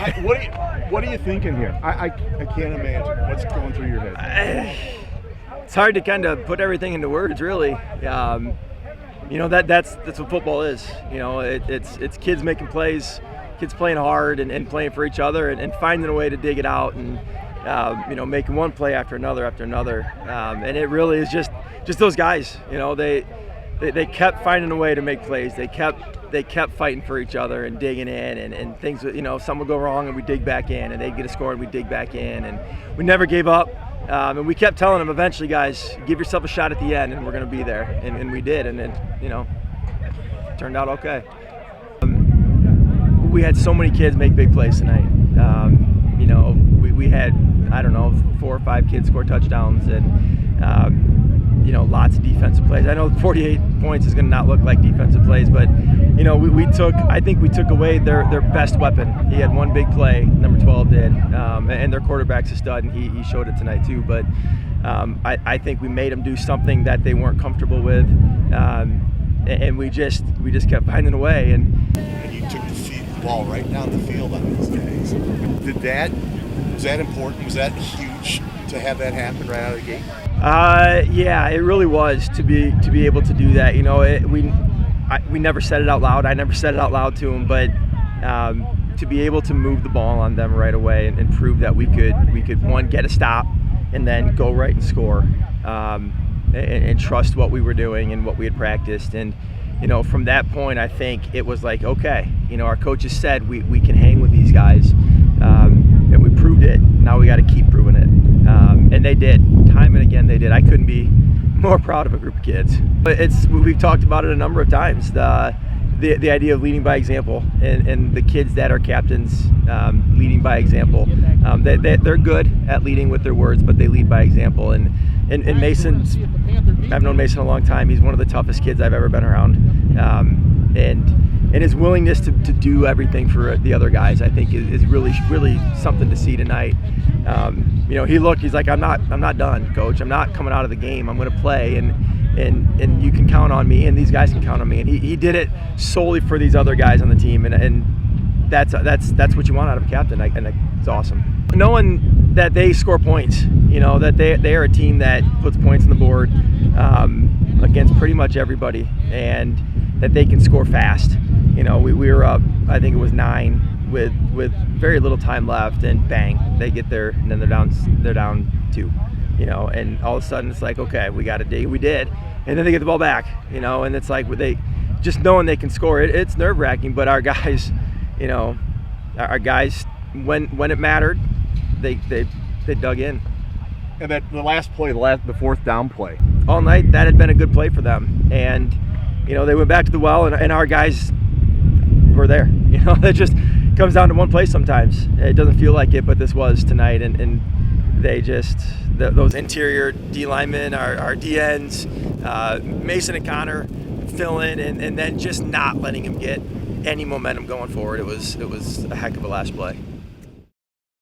What are you thinking here? I can't imagine what's going through your head. It's hard to kind of put everything into words, really. That's what football is. It's kids making plays, kids playing hard and playing for each other and finding a way to dig it out and making one play after another, and it really is just those guys. They kept finding a way to make plays. They kept fighting for each other and digging in and things. Some would go wrong and we dig back in, and they'd get a score and we dig back in, and we never gave up. And we kept telling them, eventually, guys, give yourself a shot at the end, and we're going to be there, and we did, and it turned out okay. We had so many kids make big plays tonight. We had 4 or 5 kids score touchdowns, and lots of defensive plays. I know 48 points is going to not look like defensive plays, but I think we took away their best weapon. He had one big play, number 12 did, and their quarterback's a stud, and he showed it tonight too. But I think we made them do something that they weren't comfortable with, and we just kept finding a way. And you took the ball right down the field on these guys. Was that important? Was that huge to have that happen right out of the gate? Yeah, it really was to be able to do that. We never said it out loud. I never said it out loud to them, but to be able to move the ball on them right away and prove that we could one, get a stop and then go right and score, and trust what we were doing and what we had practiced. And from that point, I think it was like, okay, our coaches said we can hang with these guys, and we proved it. Now we got to keep proving it. And they did, time and again they did. I couldn't be more proud of a group of kids. But we've talked about it a number of times, the idea of leading by example, and the kids that are captains leading by example. They're good at leading with their words, but they lead by example. And I've known Mason a long time. He's one of the toughest kids I've ever been around. And his willingness to do everything for the other guys, I think, is really, really something to see tonight. He's like, I'm not done, coach. I'm not coming out of the game. I'm going to play, and you can count on me, and these guys can count on me. And he did it solely for these other guys on the team, and that's what you want out of a captain, and it's awesome. Knowing that they score points, that they are a team that puts points on the board against pretty much everybody, and that they can score fast. We were up, I think it was 9 with very little time left, and bang, they get there, and then they're down 2. And all of a sudden it's like, okay, we got to dig. We did, and then they get the ball back. And it's like they just knowing they can score. It's nerve-wracking, but our guys, when it mattered, they dug in. And that the last play, the fourth down play, all night, that had been a good play for them, and they went back to the well, and our guys were there. It just comes down to one play sometimes. It doesn't feel like it, but this was tonight, and they just those interior D linemen, our DNs, Mason and Connor filling, and then just not letting him get any momentum going forward. It was a heck of a last play.